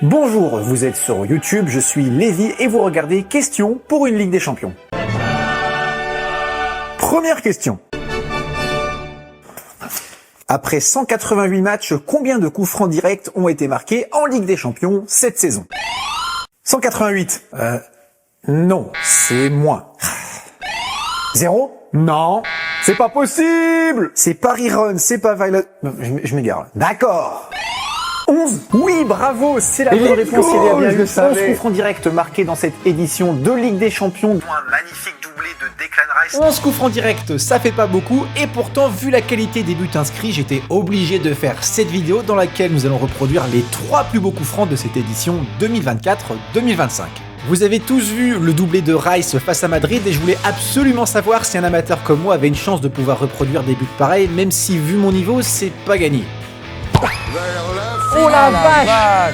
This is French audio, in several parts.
Bonjour, vous êtes sur YouTube, je suis Lévi et vous regardez Questions pour une Ligue des Champions. Première question. Après 188 matchs, combien de coups francs directs ont été marqués en Ligue des Champions cette saison? 188. Non, c'est moins. 0? Non, c'est pas possible. C'est Paris Run, c'est pas Violet... Non, je m'égare. D'accord. 11. Oui, bravo, c'est la bonne réponse. Il y a bien eu 11 coups francs directs marqués dans cette édition de Ligue des Champions. Un magnifique doublé de Declan Rice. 11 coups francs directs, ça fait pas beaucoup, et pourtant, vu la qualité des buts inscrits, j'étais obligé de faire cette vidéo dans laquelle nous allons reproduire les 3 plus beaux coups francs de cette édition 2024-2025. Vous avez tous vu le doublé de Rice face à Madrid et je voulais absolument savoir si un amateur comme moi avait une chance de pouvoir reproduire des buts pareils, même si vu mon niveau, c'est pas gagné. Oh la vache!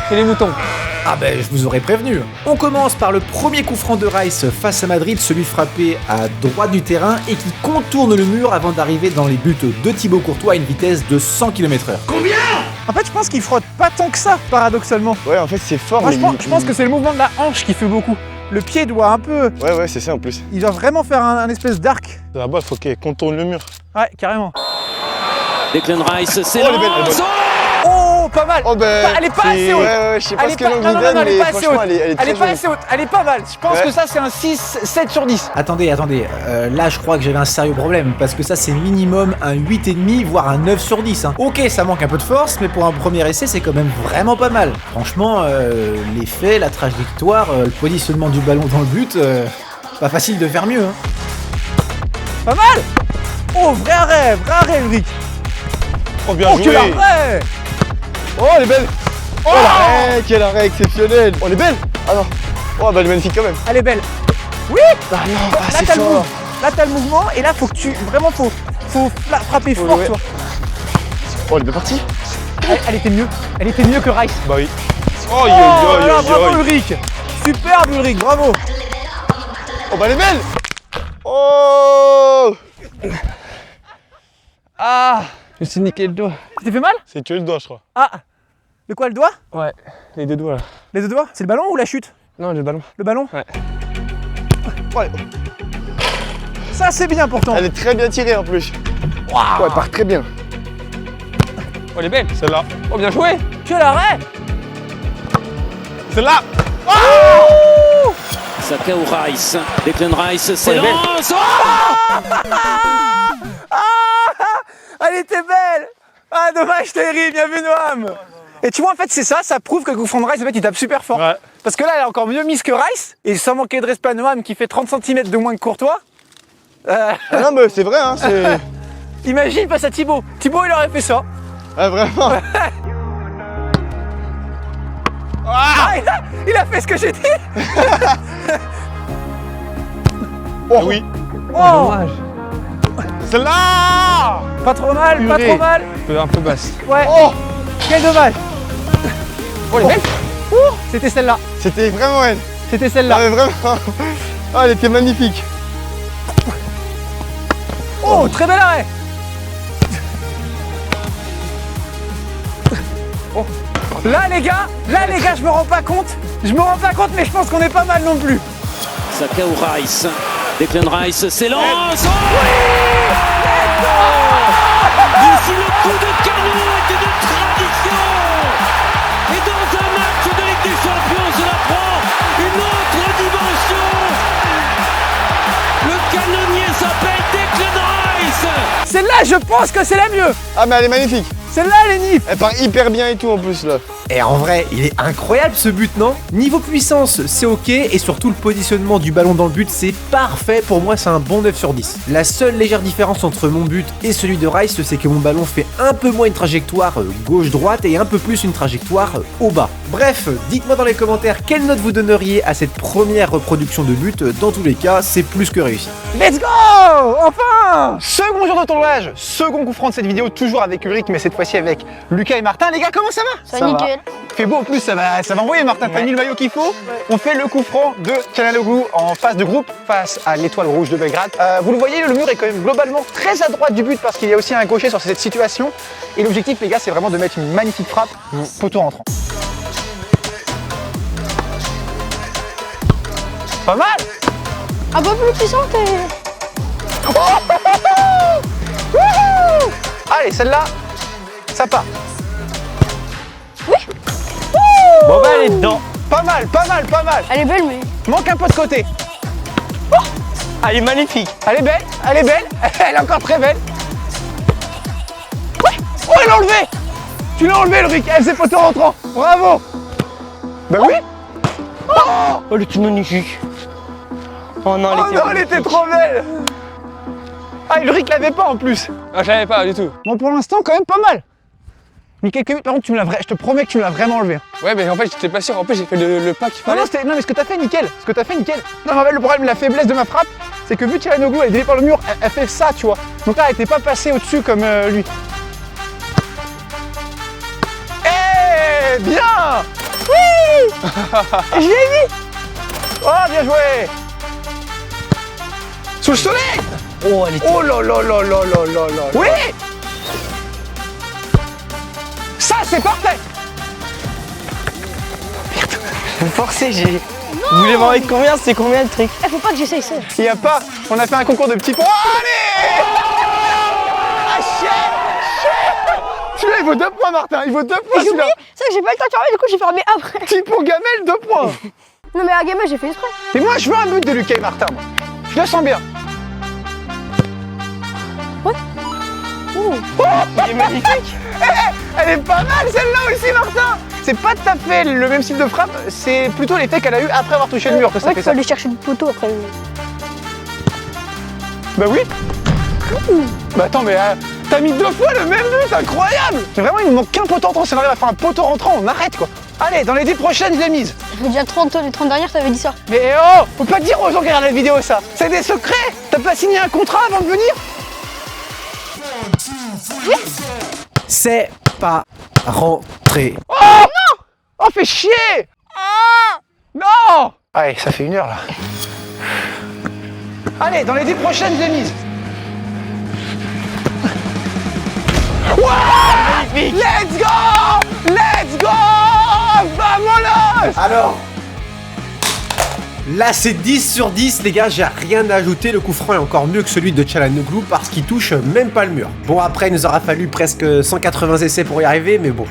C'est les moutons. Ah ben je vous aurais prévenu. On commence par le premier coup franc de Rice face à Madrid, celui frappé à droite du terrain et qui contourne le mur avant d'arriver dans les buts de Thibaut Courtois à une vitesse de 100 km/h. Combien? En fait, je pense qu'il frotte pas tant que ça, paradoxalement. Ouais, en fait, c'est fort. Moi, je pense que c'est le mouvement de la hanche qui fait beaucoup. Le pied doit un peu... Ouais, c'est ça en plus. Il doit vraiment faire un espèce d'arc. La balle, faut qu'elle contourne le mur. Ouais, carrément. Declan Rice, c'est Oh, elle est belle, elle est belle. Oh, pas mal. Oh ben, Elle est pas assez haute. Ouais, je sais pas ce que l'on lui non, donne, elle est mais pas assez haute. franchement, elle est très Elle est pas jolie. assez haute. Elle est pas mal. Je pense Ouais. que ça, c'est un 6, 7 sur 10. Attendez, là je crois que j'avais un sérieux problème, parce que ça c'est minimum un 8,5 voire un 9 sur 10. Hein. Ok, ça manque un peu de force, mais pour un premier essai c'est quand même vraiment pas mal. Franchement, l'effet, la trajectoire, le positionnement du ballon dans le but, pas facile de faire mieux. Hein. Pas mal. Oh, vrai arrêt, Ulrich. Oh, bien Oh, joué. quel arrêt. Oh, elle est belle. Oh, l'arrêt, quel arrêt exceptionnel. Oh, elle est belle. Ah non. Oh, bah, elle est magnifique quand même. Elle est belle. Oui. Ah non, Là, c'est t'as le fort. mouvement. Là, t'as le mouvement. Et là, faut que tu... Vraiment, faut frapper fort, ouais. toi. Oh, elle est bien partie. Elle était mieux. Elle était mieux que Rice. Bah oui. Oh, Oh là, bravo Ulrich. Superbe Ulrich, bravo. Oh, bah, elle est belle. Oh. Ah, Je me suis niqué le doigt. tu t'es fait mal? C'est tué le doigt, je crois. Ah, de quoi, le doigt? Ouais, les deux doigts là. Les deux doigts? C'est le ballon ou la chute? Non, le ballon. Le ballon? Ouais. Oh, Ça, c'est bien pourtant. elle est très bien tirée en plus. Oh, elle part très bien. Oh, elle est belle. Celle-là. Oh, bien joué. Quel arrêt. Celle-là. Saka ou Rice. Declan Rice, c'est elle est belle. lance. Oh Elle était belle. Ah, dommage, Thierry, bien vu, Noam. Et tu vois, en fait, c'est ça, ça prouve que le coup franc de Rice, en fait, il tape super fort. Ouais. Parce que là, elle est encore mieux mise que Rice. Et sans manquer de respect à Noam, qui fait 30 cm de moins que Courtois. Ah non, mais c'est vrai, hein. C'est. Imagine face à Thibaut. Thibaut, il aurait fait ça. Ah, vraiment. Ah, il a fait ce que j'ai dit. Oh oui. Oh, Dommage. Celle-là. pas trop mal, pas Purée. trop mal. Un peu basse. Ouais, Oh. quel dommage. Oh, elle est belle. C'était celle-là. C'était vraiment elle. C'était Non, celle-là. mais vraiment. Oh, elle était magnifique. Oh, très bel arrêt. Oh. Là les gars, je me rends pas compte. Mais je pense qu'on est pas mal non plus. Saka ou Rice. Declan Rice, c'est lance. Oh Ici, le coup de canon est une tradition. Et dans un match de Ligue des Champions, cela prend une autre dimension. Le canonnier s'appelle Declan Rice. Celle-là, je pense que c'est la mieux. Ah, mais elle est magnifique. Celle-là, elle est nif. Elle part hyper bien et tout en plus là. Et en vrai, il est incroyable ce but, non? Niveau puissance, c'est ok, et surtout le positionnement du ballon dans le but, c'est parfait. Pour moi, c'est un bon 9 sur 10. La seule légère différence entre mon but et celui de Rice, c'est que mon ballon fait un peu moins une trajectoire gauche-droite et un peu plus une trajectoire haut-bas. Bref, dites-moi dans les commentaires quelle note vous donneriez à cette première reproduction de but. Dans tous les cas, c'est plus que réussi. Let's go. Enfin. Second jour de tournage, second coup franc de cette vidéo, toujours avec Ulrich, mais cette fois-ci avec Lucas et Martin. Les gars, comment ça va? Ça nickel. Il fait beau en plus, ça va envoyer Martin, t'as mis le maillot qu'il faut. On fait le coup franc de Çalhanoğlu en phase de groupe face à l'Étoile Rouge de Belgrade. Vous le voyez, le mur est quand même globalement très à droite du but parce qu'il y a aussi un gaucher sur cette situation. Et l'objectif les gars, c'est vraiment de mettre une magnifique frappe poteau rentrant. Pas mal. Un peu plus puissante et... Wouhou. Allez, celle-là, ça part. Oui. Bon bah elle est dedans. Pas mal, pas mal, pas mal. Elle est belle, mais... Manque un peu de côté. Elle est magnifique. Elle est belle, elle est belle. Elle est encore très belle. Ouais. Oh, elle l'a enlevé. Tu l'as enlevé, Ulrich. Elle s'est poteau rentrant. Bravo. Ben oui. Oh, elle était magnifique. Oh non, Oh non, elle était trop belle. Ah, Ulrich l'avait pas en plus. Ah, je l'avais pas du tout. Bon, pour l'instant, quand même pas mal. Mais quelques minutes, par contre, je te promets que tu me l'as vraiment enlevé. Ouais, mais en fait, j'étais pas sûr. En plus, j'ai fait le pas qu'il Non, fallait. non, mais ce que t'as fait, nickel. Ce que t'as fait, nickel. Non, mais en fait, le problème, la faiblesse de ma frappe, c'est que vu que Çalhanoğlu, elle est déviée par le mur, elle fait ça, tu vois. Donc là, elle était pas passée au-dessus comme lui. Eh, bien. Oui. Je l'ai mis. Oh, bien joué. Sous le soleil. Oh, elle était. Oh là là là là là là là. Oui. Ça, c'est parfait. Forcé, j'ai. Vous voulez voir avec combien? C'est combien le trick? Faut pas que j'essaye ça. Il n'y a pas. On a fait un concours de petits points. Oh, allez. Ah, chier. Celui-là, il vaut 2 points, Martin. Il vaut 2 points, J'ai oublié, celui-là. c'est vrai que j'ai pas eu le temps de fermer, du coup j'ai fermé après. Petit pour Gamel, 2 points. Non mais à Gamel j'ai fait exprès. Et moi, je veux un but de Lucas et Martin. Moi. Je le sens bien. Il est magnifique. Elle est pas mal, celle-là aussi, Martin. C'est pas tout à fait le même style de frappe. C'est plutôt l'effet qu'elle a eu après avoir touché le mur que ça Ouais, fait il faut ça. aller chercher le poteau après. Bah oui. Bah attends, mais t'as mis 2 fois le même but, incroyable. C'est vraiment, il nous manque qu'un poteau rentrant. Si on arrive à faire un poteau rentrant, on arrête quoi. Allez, dans les 10 prochaines, je l'ai mise. Mais déjà 30, les 30 dernières t'avais dit ça. Mais oh, faut pas dire aux gens qui regardent la vidéo ça. C'est des secrets. T'as pas signé un contrat avant de venir? C'est pas rentré. Oh non. Oh, fais chier. Non. Allez, ça fait 1 heure là. Allez, dans les 10 prochaines, je l'ai mise. Ouais. Let's go. Let's go. Vamonos. Alors là, c'est 10 sur 10, les gars, j'ai rien à ajouter. Le coup franc est encore mieux que celui de Çalhanoğlu parce qu'il touche même pas le mur. Bon, après, il nous aura fallu presque 180 essais pour y arriver, mais bon.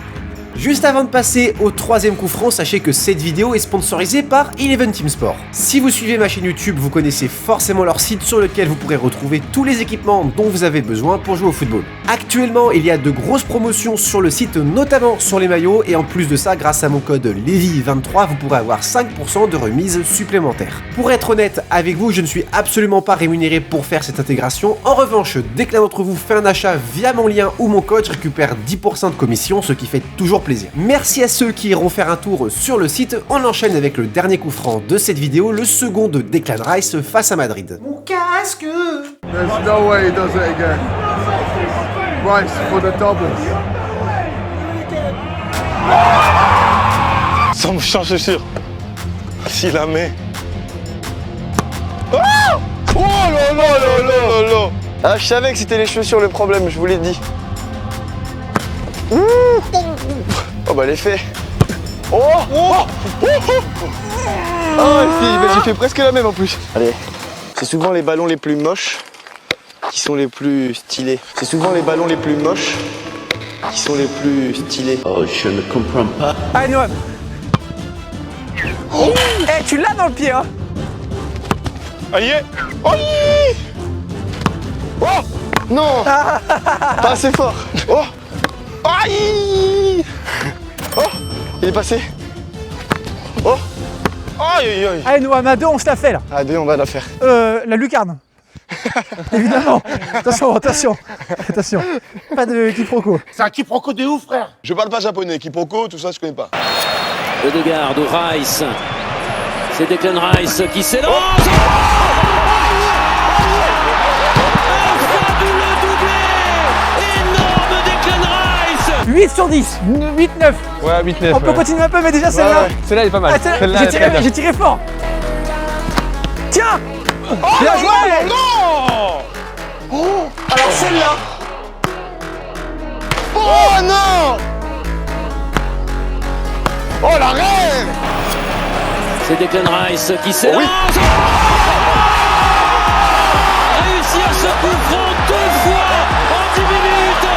Juste avant de passer au 3e coup franc, sachez que cette vidéo est sponsorisée par Eleven Team Sport. Si vous suivez ma chaîne YouTube, vous connaissez forcément leur site sur lequel vous pourrez retrouver tous les équipements dont vous avez besoin pour jouer au football. Actuellement, il y a de grosses promotions sur le site, notamment sur les maillots, et en plus de ça, grâce à mon code LEVY23, vous pourrez avoir 5% de remise supplémentaire. Pour être honnête avec vous, je ne suis absolument pas rémunéré pour faire cette intégration. En revanche, dès que l'un d'entre vous fait un achat via mon lien ou mon code, je récupère 10% de commission, ce qui fait toujours plaisir. Merci à ceux qui iront faire un tour sur le site. On enchaîne avec le dernier coup franc de cette vidéo, le second de Declan Rice face à Madrid. Mon casque! There's no way he does it again. Rice for the double. Sans chance sûr. S'il la met. Oh là là là là là. Ah, je savais que c'était les chaussures le problème, je vous l'ai dit. Oh bah l'effet. Oh si, bah, j'ai fait presque la même en plus. Allez, c'est souvent les ballons les plus moches qui sont les plus stylés. C'est souvent les ballons les plus moches qui sont les plus stylés. Oh, je ne comprends pas. Allez, Noam. Eh, tu l'as dans le pied, hein. Aïe. Aïe. Oh non. Pas assez fort. Oh. Aïe. Oh, il est passé. Oh. Aïe aïe aïe. Allez, Noam, à 2, on se la fait là. À 2, on va la faire. La lucarne. Évidemment. Attention, attention. Attention. Pas de quiproquo. Je parle pas japonais, quiproquo, tout ça je connais pas. Odegaard ou Rice. C'est Declan Rice qui s'élance. Fabuleux doublé. Énorme Declan Rice. 8 sur 10. 8, 9. Ouais, 8-9. On peut continuer un peu, mais déjà celle-là. Ouais. Celle-là, elle est pas mal. Ah, celle-là, Celle-là, j'ai elle est très bien. j'ai tiré fort. Tiens. Bien joué. Alors celle-là. Oh non. Oh la reine. C'est Declan Rice qui s'élance. Oui. Réussir ce coup franc 2 fois en 10 minutes.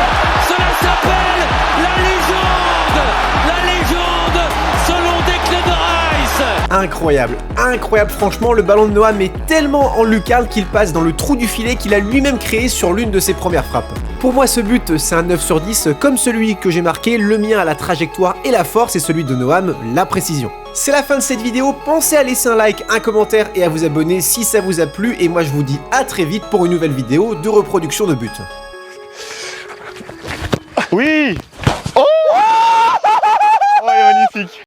Cela s'appelle la légende. La légende selon Declan Rice. Incroyable, incroyable franchement, le ballon de Noam est tellement en lucarne qu'il passe dans le trou du filet qu'il a lui-même créé sur l'une de ses premières frappes. Pour moi ce but c'est un 9 sur 10 comme celui que j'ai marqué, le mien a la trajectoire et la force et celui de Noam la précision. C'est la fin de cette vidéo, pensez à laisser un like, un commentaire et à vous abonner si ça vous a plu et moi je vous dis à très vite pour une nouvelle vidéo de reproduction de buts. Oui. Oh, oh, elle est magnifique.